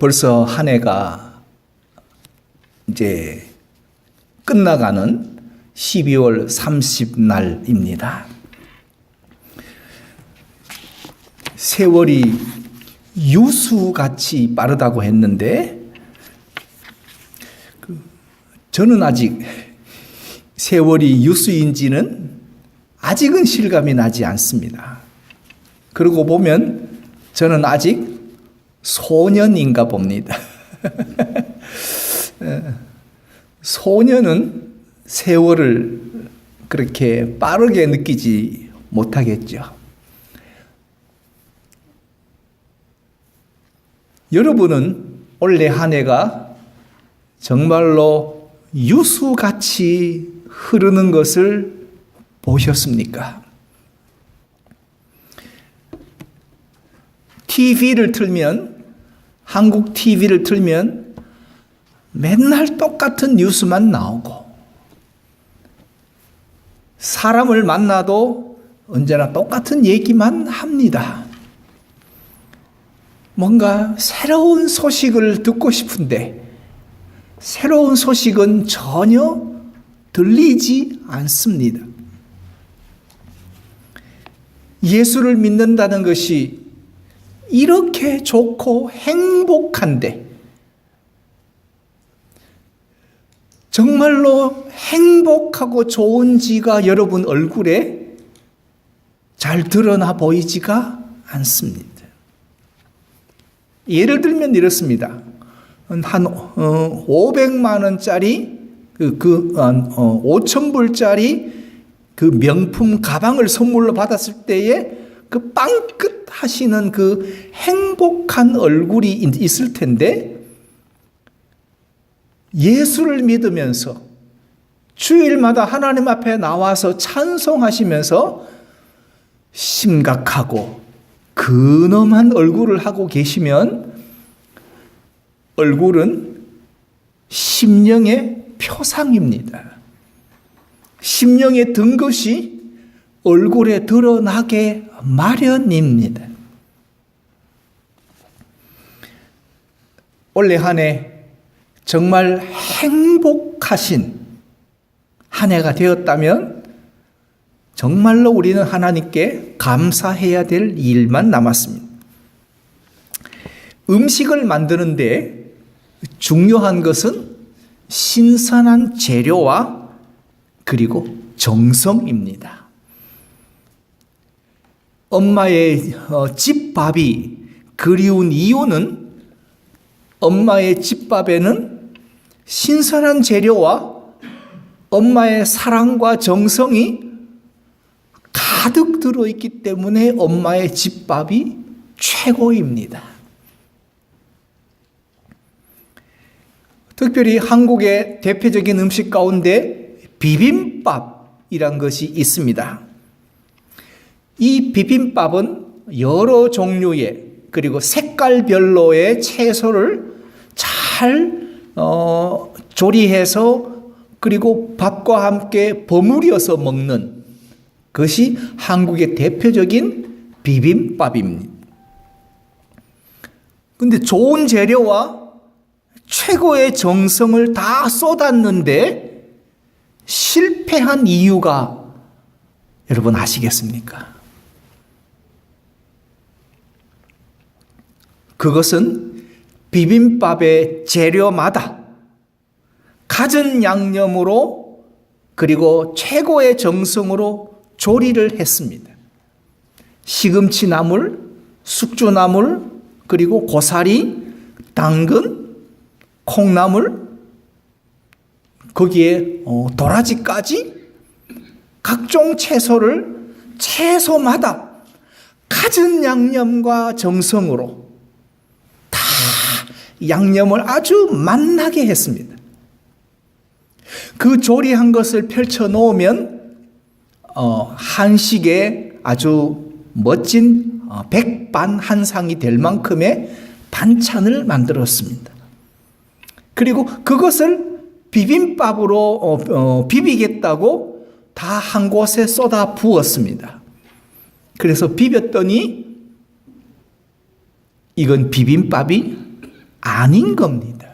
벌써 한 해가 이제 끝나가는 12월 30날입니다. 세월이 유수같이 빠르다고 했는데 저는 아직 세월이 유수인지는 아직은 실감이 나지 않습니다. 그러고 보면 저는 아직 소년인가 봅니다. 소년은 세월을 그렇게 빠르게 느끼지 못하겠죠. 여러분은 올해 한 해가 정말로 유수같이 흐르는 것을 보셨습니까? TV를 틀면, 한국 TV를 틀면 맨날 똑같은 뉴스만 나오고, 사람을 만나도 언제나 똑같은 얘기만 합니다. 뭔가 새로운 소식을 듣고 싶은데 새로운 소식은 전혀 들리지 않습니다. 예수를 믿는다는 것이 이렇게 좋고 행복한데, 정말로 행복하고 좋은지가 여러분 얼굴에 잘 드러나 보이지가 않습니다. 예를 들면 이렇습니다. 한 500만 원짜리 5,000불짜리 그 명품 가방을 선물로 받았을 때에 그 빵긋 하시는 그 행복한 얼굴이 있을 텐데, 예수를 믿으면서 주일마다 하나님 앞에 나와서 찬송하시면서 심각하고 근엄한 얼굴을 하고 계시면 얼굴은 심령의 표상입니다. 심령에 든 것이 얼굴에 드러나게 마련입니다. 올해 한 해 정말 행복하신 한 해가 되었다면 정말로 우리는 하나님께 감사해야 될 일만 남았습니다. 음식을 만드는데 중요한 것은 신선한 재료와 그리고 정성입니다. 엄마의 집밥이 그리운 이유는 엄마의 집밥에는 신선한 재료와 엄마의 사랑과 정성이 가득 들어있기 때문에 엄마의 집밥이 최고입니다. 특별히 한국의 대표적인 음식 가운데 비빔밥이란 것이 있습니다. 이 비빔밥은 여러 종류의 그리고 색깔별로의 채소를 잘 조리해서 그리고 밥과 함께 버무려서 먹는 것이 한국의 대표적인 비빔밥입니다. 그런데 좋은 재료와 최고의 정성을 다 쏟았는데 실패한 이유가 여러분 아시겠습니까? 그것은 비빔밥의 재료마다 갖은 양념으로 그리고 최고의 정성으로 조리를 했습니다. 시금치 나물, 숙주나물, 그리고 고사리, 당근, 콩나물, 거기에 도라지까지 각종 채소를 채소마다 갖은 양념과 정성으로 다 양념을 아주 맛나게 했습니다. 그 조리한 것을 펼쳐 놓으면 한식의 아주 멋진 백반한상이 될 만큼의 반찬을 만들었습니다. 그리고 그것을 비빔밥으로 비비겠다고 다 한 곳에 쏟아 부었습니다. 그래서 비볐더니 이건 비빔밥이 아닌 겁니다.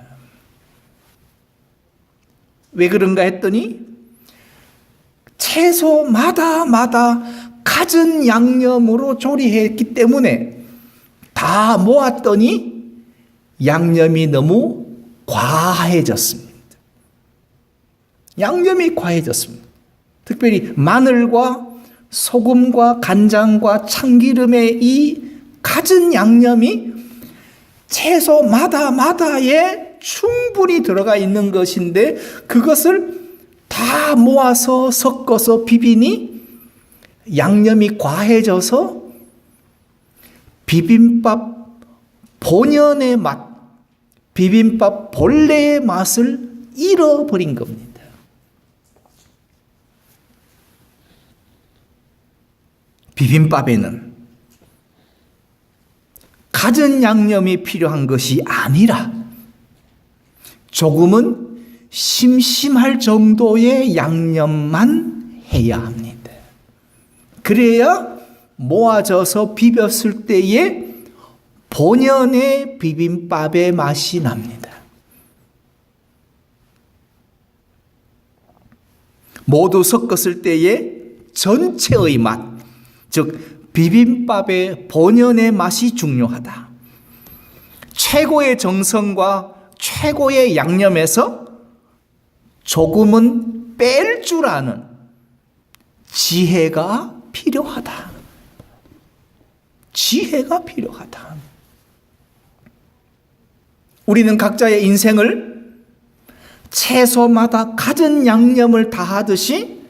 왜 그런가 했더니 채소마다 갖은 양념으로 조리했기 때문에 다 모았더니 양념이 너무 과해졌습니다. 양념이 과해졌습니다. 특별히 마늘과 소금과 간장과 참기름의 이 갖은 양념이 채소마다에 충분히 들어가 있는 것인데 그것을 다 모아서 섞어서 비비니 양념이 과해져서 비빔밥 본연의 맛, 비빔밥 본래의 맛을 잃어버린 겁니다. 비빔밥에는 갖은 양념이 필요한 것이 아니라 조금은 심심할 정도의 양념만 해야 합니다. 그래야 모아져서 비볐을 때에 본연의 비빔밥의 맛이 납니다. 모두 섞었을 때에 전체의 맛, 즉 비빔밥의 본연의 맛이 중요하다. 최고의 정성과 최고의 양념에서 조금은 뺄 줄 아는 지혜가 필요하다. 지혜가 필요하다. 우리는 각자의 인생을 채소마다 갖은 양념을 다하듯이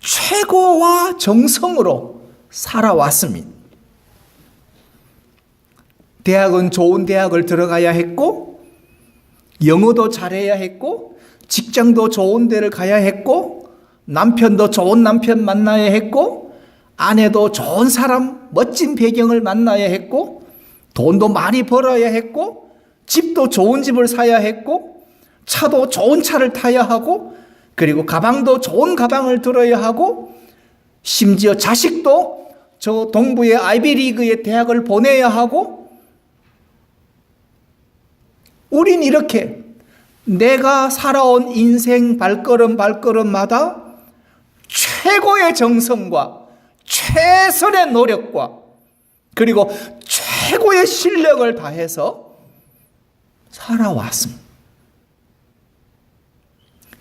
최고와 정성으로 살아왔습니다. 대학은 좋은 대학을 들어가야 했고, 영어도 잘해야 했고, 직장도 좋은 데를 가야 했고, 남편도 좋은 남편 만나야 했고, 아내도 좋은 사람, 멋진 배경을 만나야 했고, 돈도 많이 벌어야 했고, 집도 좋은 집을 사야 했고, 차도 좋은 차를 타야 하고, 그리고 가방도 좋은 가방을 들어야 하고, 심지어 자식도 저 동부의 아이비리그의 대학을 보내야 하고, 우린 이렇게 내가 살아온 인생 발걸음마다 최고의 정성과 최선의 노력과 그리고 최고의 실력을 다해서 살아왔습니다.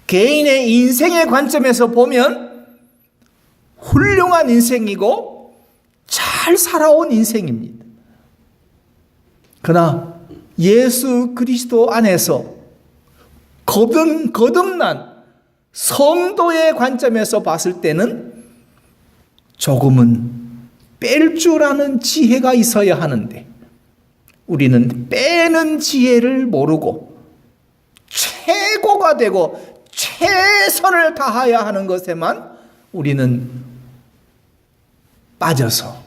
개인의 인생의 관점에서 보면 훌륭한 인생이고 잘 살아온 인생입니다. 그러나 예수 그리스도 안에서 거듭난 성도의 관점에서 봤을 때는 조금은 뺄 줄 아는 지혜가 있어야 하는데 우리는 빼는 지혜를 모르고 최고가 되고 최선을 다해야 하는 것에만 우리는 빠져서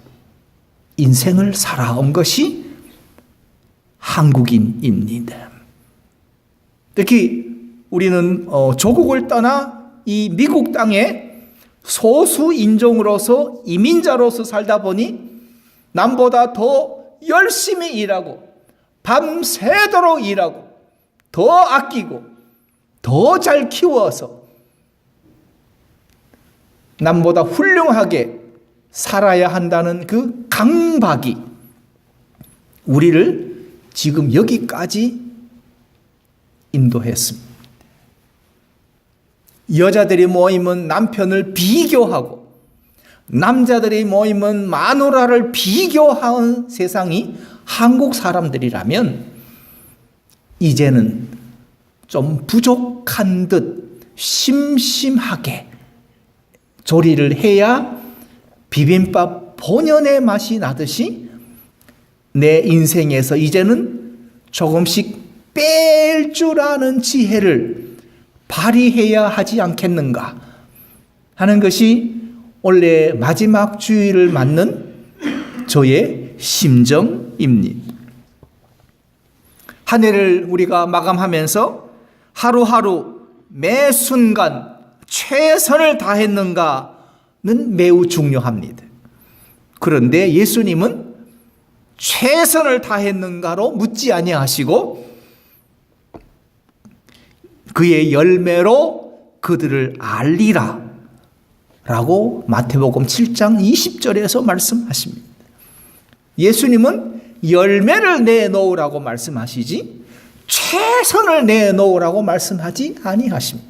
인생을 살아온 것이 한국인입니다. 특히 우리는 조국을 떠나 이 미국 땅에 소수 인종으로서 이민자로서 살다 보니 남보다 더 열심히 일하고 밤새도록 일하고 더 아끼고 더 잘 키워서 남보다 훌륭하게 살아야 한다는 그 강박이 우리를 지금 여기까지 인도했습니다. 여자들이 모이면 남편을 비교하고 남자들이 모이면 마누라를 비교하는 세상이 한국 사람들이라면 이제는 좀 부족한 듯 심심하게 조리를 해야 비빔밥 본연의 맛이 나듯이 내 인생에서 이제는 조금씩 뺄 줄 아는 지혜를 발휘해야 하지 않겠는가 하는 것이 올해 마지막 주일을 맞는 저의 심정입니다. 한 해를 우리가 마감하면서 하루하루 매 순간 최선을 다했는가는 매우 중요합니다. 그런데 예수님은 최선을 다했는가로 묻지 아니하시고 그의 열매로 그들을 알리라 라고 마태복음 7장 20절에서 말씀하십니다. 예수님은 열매를 내놓으라고 말씀하시지 최선을 내놓으라고 말씀하지 아니하십니다.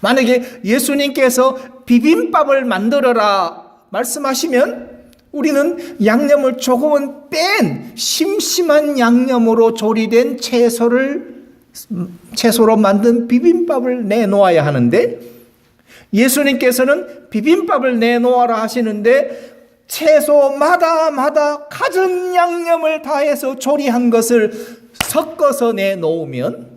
만약에 예수님께서 비빔밥을 만들어라 말씀하시면 우리는 양념을 조금은 뺀 심심한 양념으로 조리된 채소로 만든 비빔밥을 내놓아야 하는데, 예수님께서는 비빔밥을 내놓아라 하시는데 채소마다 갖은 양념을 다해서 조리한 것을 섞어서 내놓으면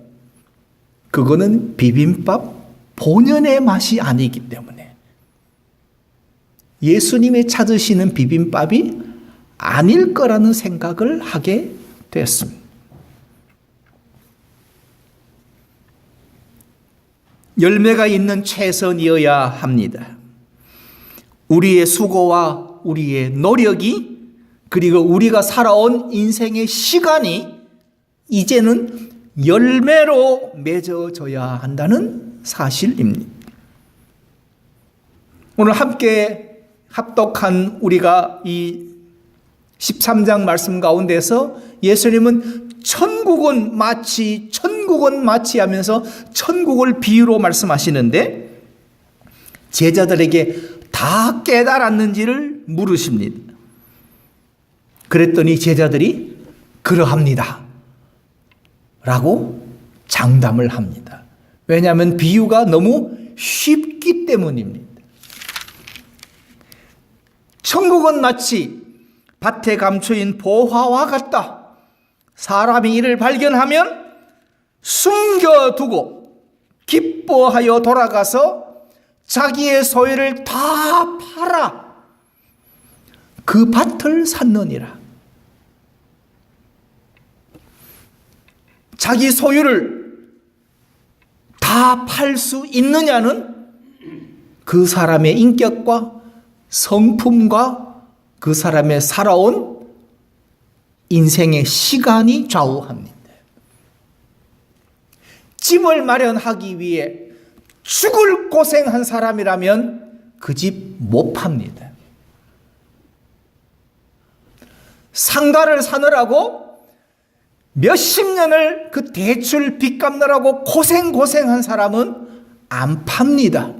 그거는 비빔밥 본연의 맛이 아니기 때문에 예수님이 찾으시는 비빔밥이 아닐 거라는 생각을 하게 됐습니다. 열매가 있는 채선이어야 합니다. 우리의 수고와 우리의 노력이, 그리고 우리가 살아온 인생의 시간이 이제는 열매로 맺어져야 한다는 사실입니다. 오늘 함께 합독한 우리가 이 13장 말씀 가운데서 예수님은 천국은 마치 하면서 천국을 비유로 말씀하시는데 제자들에게 다 깨달았는지를 물으십니다. 그랬더니 제자들이 그러합니다 라고 장담을 합니다. 왜냐하면 비유가 너무 쉽기 때문입니다. 천국은 마치 밭에 감추인 보화와 같다. 사람이 이를 발견하면 숨겨두고 기뻐하여 돌아가서 자기의 소유를 다 팔아 그 밭을 샀느니라. 자기 소유를 다 팔 수 있느냐는 그 사람의 인격과 성품과 그 사람의 살아온 인생의 시간이 좌우합니다. 집을 마련하기 위해 죽을 고생한 사람이라면 그 집 못 팝니다. 상가를 사느라고 몇십 년을 그 대출 빚 갚느라고 고생한 사람은 안 팝니다.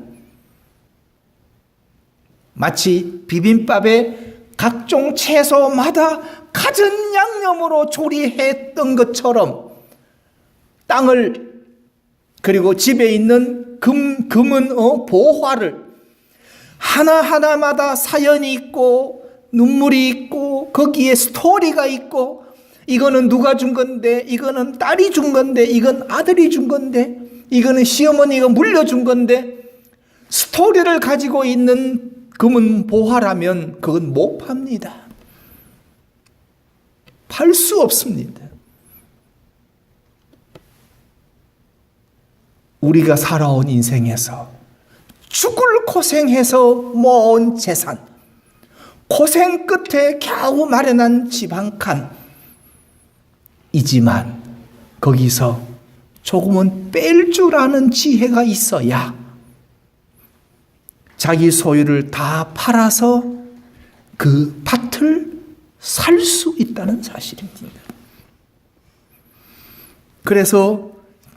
마치 비빔밥에 각종 채소마다 갖은 양념으로 조리했던 것처럼 땅을, 그리고 집에 있는 금은 보화를 하나하나마다 사연이 있고 눈물이 있고 거기에 스토리가 있고, 이거는 누가 준 건데, 이거는 딸이 준 건데, 이건 아들이 준 건데, 이거는 시어머니가 물려준 건데, 스토리를 가지고 있는 금은 보화라면 그건 못 팝니다. 팔 수 없습니다. 우리가 살아온 인생에서 죽을 고생해서 모은 재산, 고생 끝에 겨우 마련한 집 한 칸이지만 거기서 조금은 뺄 줄 아는 지혜가 있어야 자기 소유를 다 팔아서 그 밭을 살 수 있다는 사실입니다. 그래서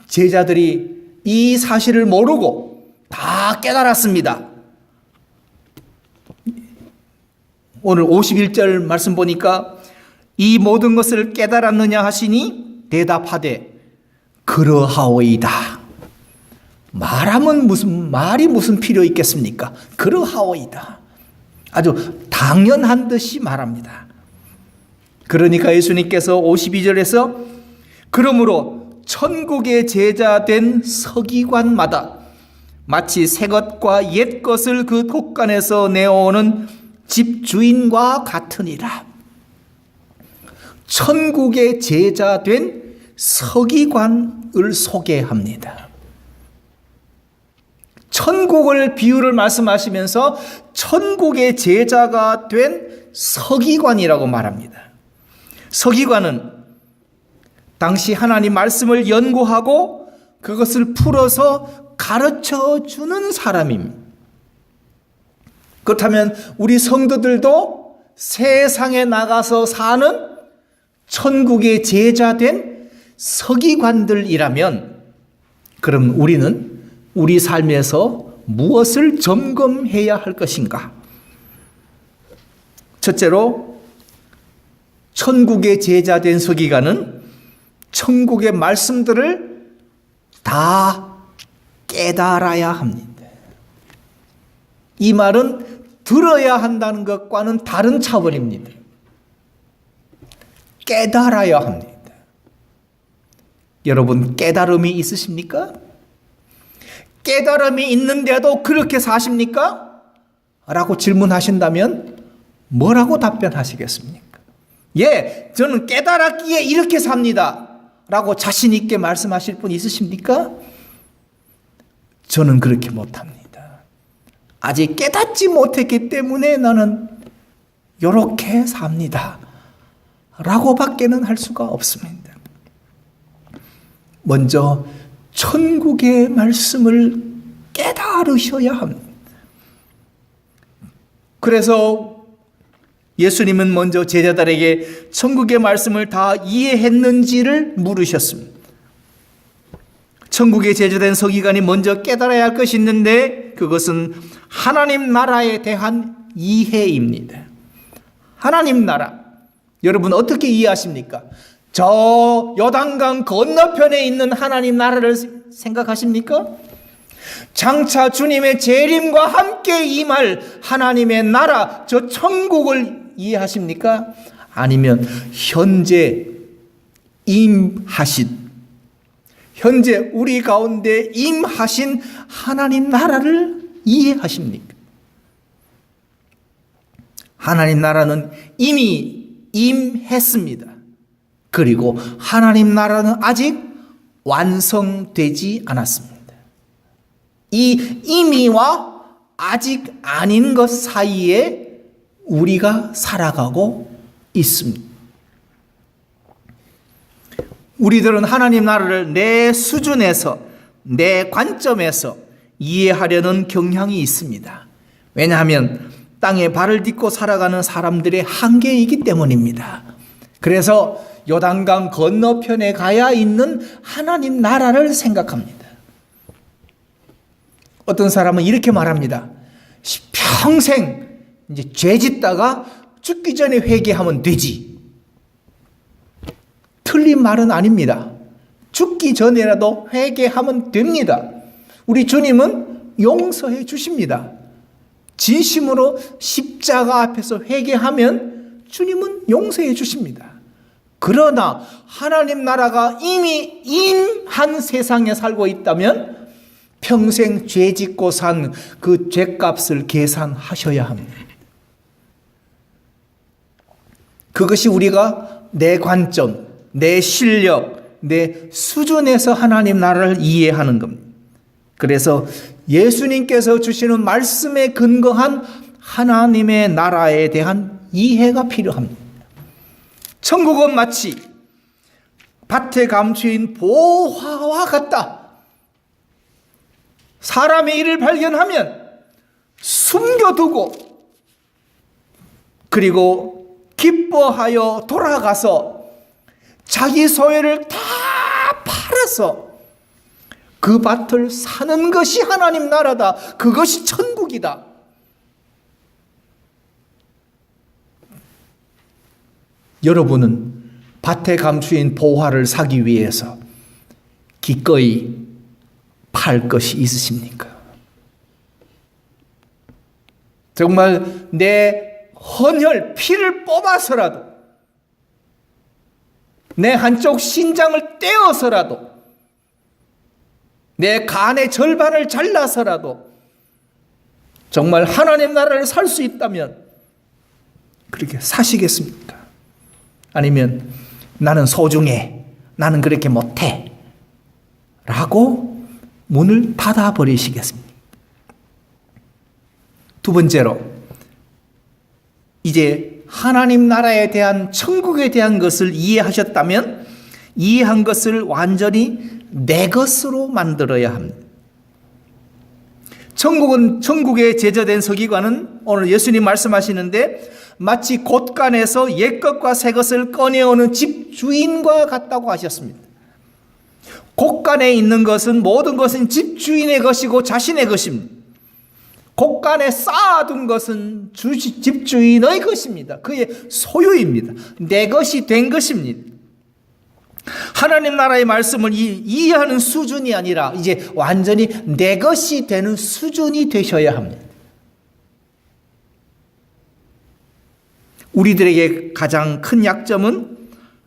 제자들이 이 사실을 모르고 다 깨달았습니다. 오늘 51절 말씀 보니까 이 모든 것을 깨달았느냐 하시니 대답하되 그러하오이다. 말하면 말이 무슨 필요 있겠습니까? 그러하오이다. 아주 당연한 듯이 말합니다. 그러니까 예수님께서 52절에서 그러므로 천국의 제자 된 서기관마다 마치 새 것과 옛 것을 그 곳간에서 내어오는 집주인과 같으니라. 천국의 제자 된 서기관을 소개합니다. 천국을 비유를 말씀하시면서 천국의 제자가 된 서기관이라고 말합니다. 서기관은 당시 하나님 말씀을 연구하고 그것을 풀어서 가르쳐 주는 사람입니다. 그렇다면 우리 성도들도 세상에 나가서 사는 천국의 제자된 서기관들이라면, 그럼 우리는 우리 삶에서 무엇을 점검해야 할 것인가? 첫째로, 천국의 제자된 서기관은 천국의 말씀들을 다 깨달아야 합니다. 이 말은 들어야 한다는 것과는 다른 차원입니다. 깨달아야 합니다. 여러분, 깨달음이 있으십니까? 깨달음이 있는데도 그렇게 사십니까? 라고 질문하신다면 뭐라고 답변하시겠습니까? 예, 저는 깨달았기에 이렇게 삽니다 라고 자신 있게 말씀하실 분 있으십니까? 저는 그렇게 못합니다. 아직 깨닫지 못했기 때문에 나는 이렇게 삽니다 라고 밖에는 할 수가 없습니다. 먼저 천국의 말씀을 깨달으셔야 합니다. 그래서 예수님은 먼저 제자들에게 천국의 말씀을 다 이해했는지를 물으셨습니다. 천국의 제자된 서기관이 먼저 깨달아야 할 것이 있는데, 그것은 하나님 나라에 대한 이해입니다. 하나님 나라, 여러분 어떻게 이해하십니까? 저 요단강 건너편에 있는 하나님 나라를 생각하십니까? 장차 주님의 재림과 함께 임할 하나님의 나라, 저 천국을 이해하십니까? 아니면 현재 임하신, 현재 우리 가운데 임하신 하나님 나라를 이해하십니까? 하나님 나라는 이미 임했습니다. 그리고 하나님 나라는 아직 완성되지 않았습니다. 이 이미와 아직 아닌 것 사이에 우리가 살아가고 있습니다. 우리들은 하나님 나라를 내 수준에서, 내 관점에서 이해하려는 경향이 있습니다. 왜냐하면 땅에 발을 딛고 살아가는 사람들의 한계이기 때문입니다. 그래서 요단강 건너편에 가야 있는 하나님 나라를 생각합니다. 어떤 사람은 이렇게 말합니다. 평생 이제 죄 짓다가 죽기 전에 회개하면 되지. 틀린 말은 아닙니다. 죽기 전에라도 회개하면 됩니다. 우리 주님은 용서해 주십니다. 진심으로 십자가 앞에서 회개하면 주님은 용서해 주십니다. 그러나 하나님 나라가 이미 임한 세상에 살고 있다면 평생 죄 짓고 산 그 죄값을 계산하셔야 합니다. 그것이 우리가 내 관점, 내 실력, 내 수준에서 하나님 나라를 이해하는 겁니다. 그래서 예수님께서 주시는 말씀에 근거한 하나님의 나라에 대한 이해가 필요합니다. 천국은 마치 밭에 감추인 보화와 같다. 사람의 일을 발견하면 숨겨두고 그리고 기뻐하여 돌아가서 자기 소유를 다 팔아서 그 밭을 사는 것이 하나님 나라다. 그것이 천국이다. 여러분은 밭에 감추인 보화를 사기 위해서 기꺼이 팔 것이 있으십니까? 정말 내 헌혈, 피를 뽑아서라도, 내 한쪽 신장을 떼어서라도, 내 간의 절반을 잘라서라도 정말 하나님 나라를 살 수 있다면 그렇게 사시겠습니까? 아니면 나는 소중해, 나는 그렇게 못해 라고 문을 닫아버리시겠습니까? 두 번째로, 이제 하나님 나라에 대한, 천국에 대한 것을 이해하셨다면 이해한 것을 완전히 내 것으로 만들어야 합니다. 천국에 제자된 서기관은 오늘 예수님 말씀하시는데 마치 곳간에서 옛것과 새것을 꺼내오는 집주인과 같다고 하셨습니다. 곳간에 있는 것은 모든 것은 집주인의 것이고 자신의 것입니다. 곳간에 쌓아둔 것은 집주인의 것입니다. 그의 소유입니다. 내 것이 된 것입니다. 하나님 나라의 말씀을 이해하는 수준이 아니라 이제 완전히 내 것이 되는 수준이 되셔야 합니다. 우리들에게 가장 큰 약점은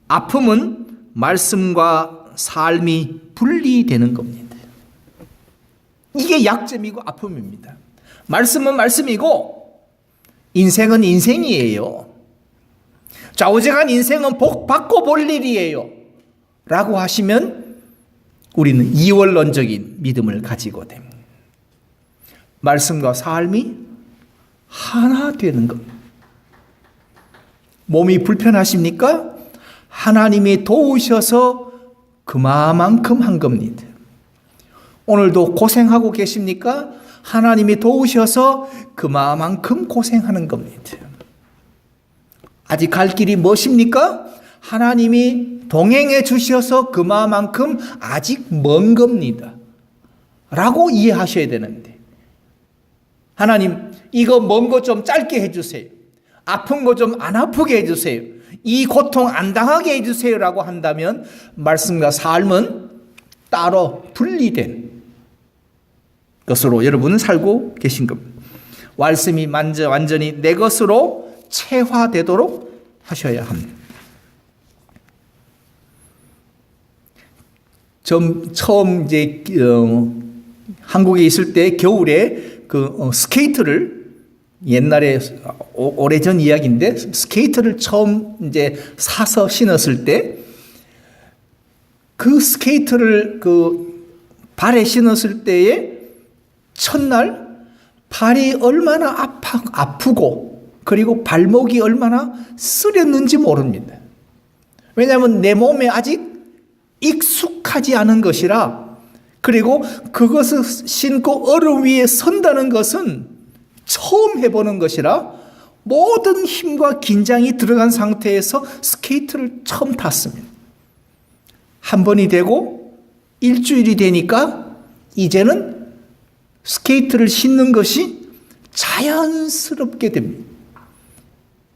아픔은 말씀과 삶이 분리되는 겁니다. 이게 약점이고 아픔입니다. 말씀은 말씀이고 인생은 인생이에요. 좌우지간 인생은 복 받고 볼 일이에요. 라고 하시면 우리는 이원론적인 믿음을 가지고 됩니다. 말씀과 삶이 하나 되는 겁니다. 몸이 불편하십니까? 하나님이 도우셔서 그만큼 한 겁니다. 오늘도 고생하고 계십니까? 하나님이 도우셔서 그만큼 고생하는 겁니다. 아직 갈 길이 무엇입니까? 하나님이 동행해 주셔서 그만큼 아직 먼 겁니다. 라고 이해하셔야 되는데 하나님 이거 먼 거 좀 짧게 해주세요. 아픈 거 좀 안 아프게 해주세요. 이 고통 안 당하게 해주세요. 라고 한다면 말씀과 삶은 따로 분리된 것으로 여러분은 살고 계신 겁니다. 말씀이 완전히 내 것으로 체화되도록 하셔야 합니다. 처음 이제 한국에 있을 때 겨울에 스케이트를 옛날에 오래전 이야기인데 스케이트를 처음 이제 사서 신었을 때 그 스케이트를 발에 신었을 때에 첫날 발이 얼마나 아프고 그리고 발목이 얼마나 쓰렸는지 모릅니다. 왜냐하면 내 몸에 아직 익숙하지 않은 것이라 그리고 그것을 신고 얼음 위에 선다는 것은 처음 해보는 것이라 모든 힘과 긴장이 들어간 상태에서 스케이트를 처음 탔습니다. 한 번이 되고 일주일이 되니까 이제는 스케이트를 신는 것이 자연스럽게 됩니다.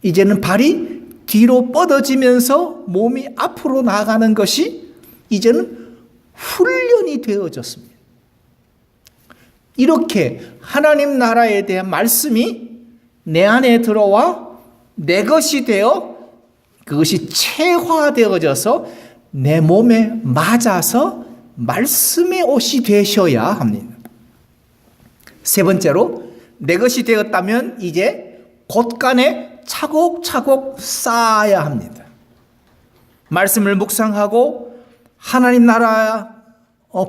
이제는 발이 뒤로 뻗어지면서 몸이 앞으로 나가는 것이 이제는 훈련이 되어졌습니다. 이렇게 하나님 나라에 대한 말씀이 내 안에 들어와 내 것이 되어 그것이 체화되어져서 내 몸에 맞아서 말씀의 옷이 되셔야 합니다. 세 번째로 내 것이 되었다면 이제 곳간에 차곡차곡 쌓아야 합니다. 말씀을 묵상하고 하나님 나라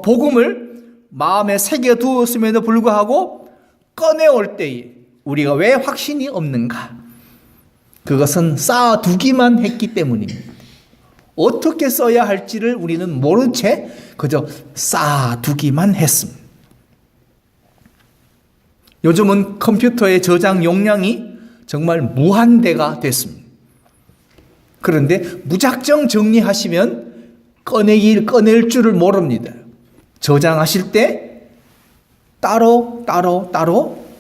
복음을 마음에 새겨두었음에도 불구하고 꺼내올 때에 우리가 왜 확신이 없는가? 그것은 쌓아두기만 했기 때문입니다. 어떻게 써야 할지를 우리는 모른 채 그저 쌓아두기만 했습니다. 요즘은 컴퓨터의 저장 용량이 정말 무한대가 됐습니다. 그런데 무작정 정리하시면 꺼낼 줄을 모릅니다. 저장하실 때 따로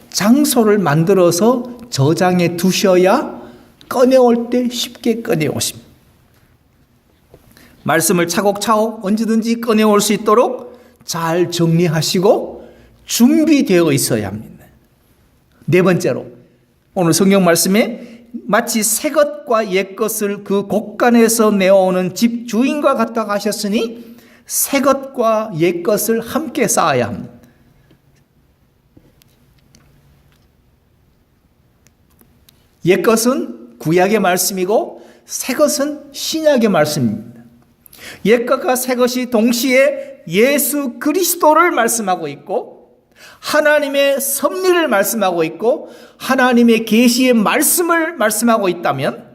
장소를 만들어서 저장해 두셔야 꺼내올 때 쉽게 꺼내오십니다. 말씀을 차곡차곡 언제든지 꺼내올 수 있도록 잘 정리하시고 준비되어 있어야 합니다. 네 번째로 오늘 성경 말씀에 마치 새 것과 옛 것을 그 곳간에서 내어오는 집 주인과 같다고 하셨으니 새 것과 옛 것을 함께 쌓아야 합니다. 옛 것은 구약의 말씀이고 새 것은 신약의 말씀입니다. 옛 것과 새 것이 동시에 예수 그리스도를 말씀하고 있고 하나님의 섭리를 말씀하고 있고 하나님의 계시의 말씀을 말씀하고 있다면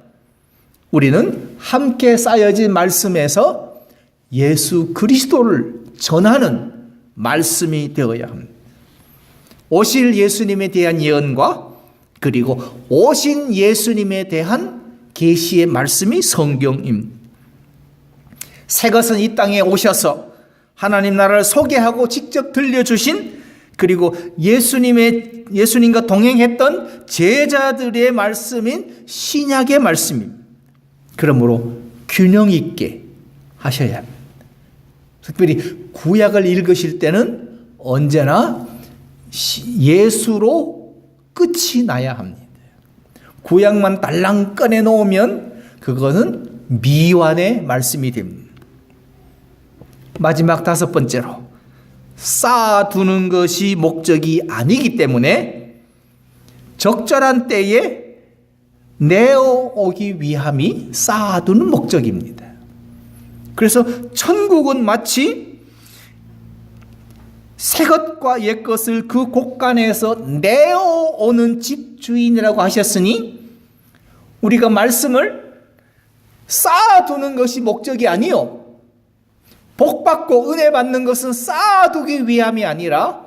우리는 함께 쌓여진 말씀에서 예수 그리스도를 전하는 말씀이 되어야 합니다. 오실 예수님에 대한 예언과 그리고 오신 예수님에 대한 계시의 말씀이 성경입니다. 새 것은 이 땅에 오셔서 하나님 나라를 소개하고 직접 들려주신 그리고 예수님과 동행했던 제자들의 말씀인 신약의 말씀입니다. 그러므로 균형 있게 하셔야 합니다. 특별히 구약을 읽으실 때는 언제나 예수로 끝이 나야 합니다. 구약만 달랑 꺼내 놓으면 그것은 미완의 말씀이 됩니다. 마지막 5번째로 쌓아두는 것이 목적이 아니기 때문에 적절한 때에 내어오기 위함이 쌓아두는 목적입니다. 그래서 천국은 마치 새 것과 옛 것을 그 곳간에서 내어오는 집주인이라고 하셨으니 우리가 말씀을 쌓아두는 것이 목적이 아니요. 복받고 은혜 받는 것은 쌓아두기 위함이 아니라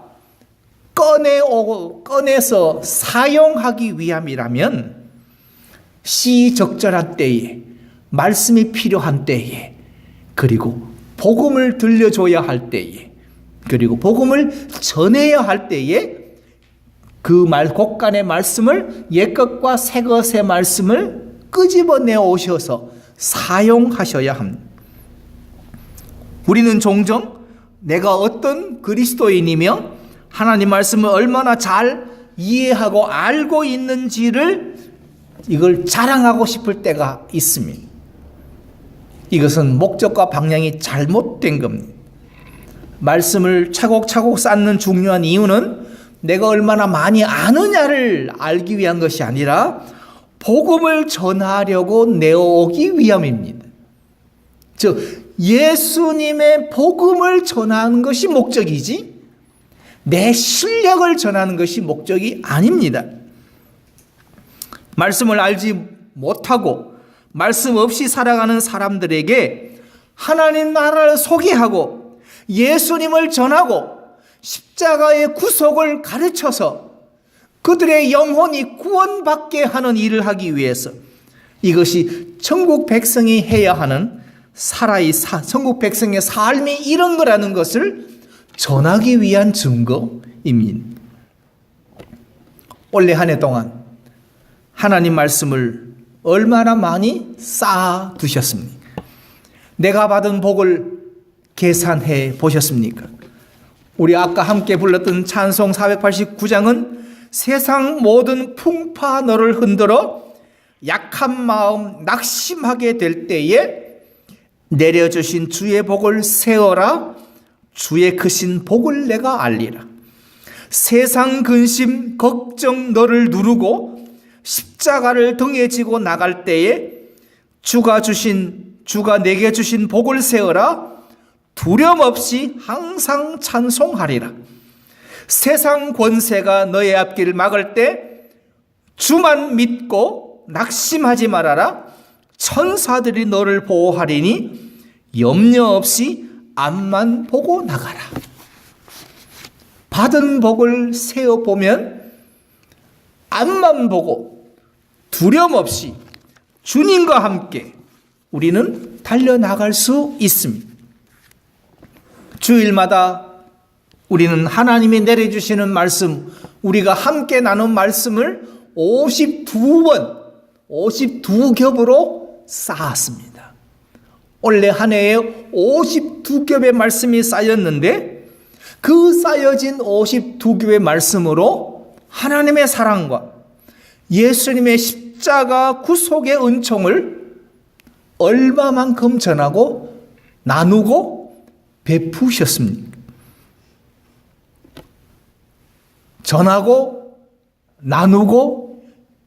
꺼내서 사용하기 위함이라면 시적절한 때에 말씀이 필요한 때에 그리고 복음을 들려줘야 할 때에 그리고 복음을 전해야 할 때에 그 곳간의 말씀을 옛것과 새것의 말씀을 끄집어내 오셔서 사용하셔야 합니다. 우리는 종종 내가 어떤 그리스도인이며 하나님 말씀을 얼마나 잘 이해하고 알고 있는지를 이걸 자랑하고 싶을 때가 있습니다. 이것은 목적과 방향이 잘못된 겁니다. 말씀을 차곡차곡 쌓는 중요한 이유는 내가 얼마나 많이 아느냐를 알기 위한 것이 아니라 복음을 전하려고 내어오기 위함입니다. 즉 예수님의 복음을 전하는 것이 목적이지 내 실력을 전하는 것이 목적이 아닙니다. 말씀을 알지 못하고 말씀 없이 살아가는 사람들에게 하나님 나라를 소개하고 예수님을 전하고 십자가의 구속을 가르쳐서 그들의 영혼이 구원받게 하는 일을 하기 위해서 이것이 천국 백성이 해야 하는 천국 백성의 삶이 이런 거라는 것을 전하기 위한 증거입니다. 올해 한 해 동안 하나님 말씀을 얼마나 많이 쌓아 두셨습니까? 내가 받은 복을 계산해 보셨습니까? 우리 아까 함께 불렀던 찬송 489장은 세상 모든 풍파 너를 흔들어 약한 마음 낙심하게 될 때에 내려주신 주의 복을 세어라 주의 크신 복을 내가 알리라. 세상 근심 걱정 너를 누르고 십자가를 등에 지고 나갈 때에 주가 내게 주신 복을 세어라 두려움 없이 항상 찬송하리라. 세상 권세가 너의 앞길을 막을 때 주만 믿고 낙심하지 말아라. 천사들이 너를 보호하리니 염려 없이 앞만 보고 나가라. 받은 복을 세어보면 앞만 보고 두려움 없이 주님과 함께 우리는 달려나갈 수 있습니다. 주일마다 우리는 하나님이 내려주시는 말씀, 우리가 함께 나눈 말씀을 52번, 52겹으로 쌓았습니다. 올해 한 해에 52겹의 말씀이 쌓였는데 그 쌓여진 52겹의 말씀으로 하나님의 사랑과 예수님의 십자가 구속의 은총을 얼마만큼 전하고 나누고 베푸셨습니까? 전하고 나누고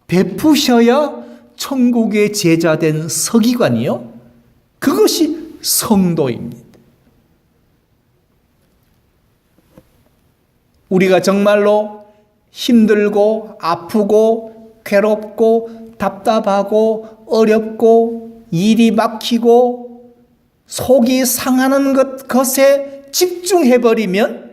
베푸셔야 천국의 제자된 서기관이요. 그것이 성도입니다. 우리가 정말로 힘들고 아프고 괴롭고 답답하고 어렵고 일이 막히고 속이 상하는 것에 집중해버리면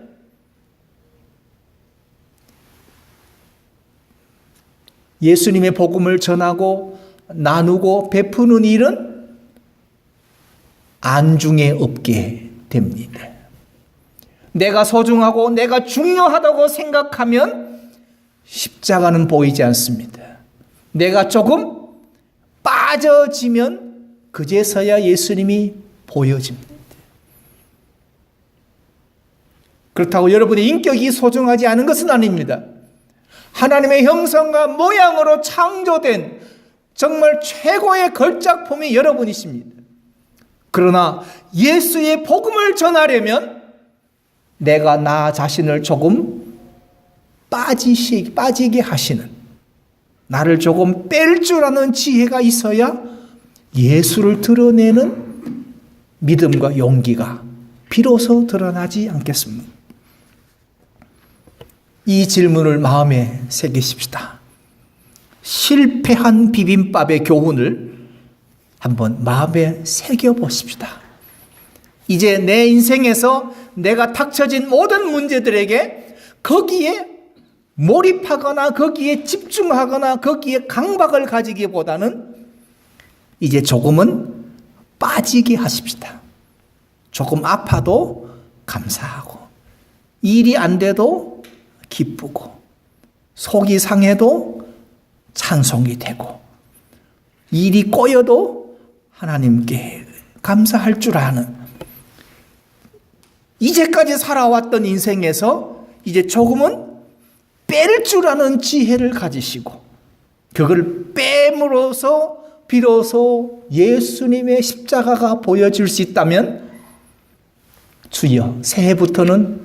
예수님의 복음을 전하고 나누고 베푸는 일은 안중에 없게 됩니다. 내가 소중하고 내가 중요하다고 생각하면 십자가는 보이지 않습니다. 내가 조금 빠져지면 그제서야 예수님이 보여집니다. 그렇다고 여러분의 인격이 소중하지 않은 것은 아닙니다. 하나님의 형상과 모양으로 창조된 정말 최고의 걸작품이 여러분이십니다. 그러나 예수의 복음을 전하려면 내가 나 자신을 조금 빠지게 하시는, 나를 조금 뺄 줄 아는 지혜가 있어야 예수를 드러내는 믿음과 용기가 비로소 드러나지 않겠습니까? 이 질문을 마음에 새기십시다. 실패한 비빔밥의 교훈을 한번 마음에 새겨보십시다. 이제 내 인생에서 내가 닥쳐진 모든 문제들에게 거기에 몰입하거나 거기에 집중하거나 거기에 강박을 가지기보다는 이제 조금은 빠지게 하십시다. 조금 아파도 감사하고, 일이 안 돼도 기쁘고, 속이 상해도 찬송이 되고, 일이 꼬여도 하나님께 감사할 줄 아는, 이제까지 살아왔던 인생에서 이제 조금은 뺄 줄 아는 지혜를 가지시고, 그걸 뺨으로써 비로소 예수님의 십자가가 보여질 수 있다면, 주여, 새해부터는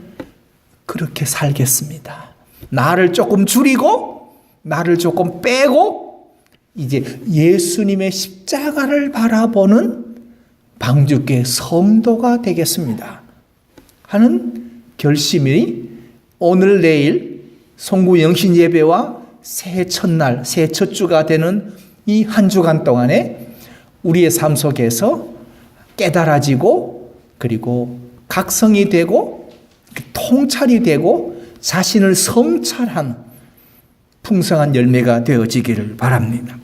그렇게 살겠습니다. 나를 조금 줄이고 나를 조금 빼고 이제 예수님의 십자가를 바라보는 방주교 성도가 되겠습니다 하는 결심이 오늘 내일 송구 영신 예배와 새해 첫날, 새해 첫 주가 되는 이 한 주간 동안에 우리의 삶 속에서 깨달아지고, 그리고 각성이 되고 통찰이 되고 자신을 성찰한 풍성한 열매가 되어지기를 바랍니다.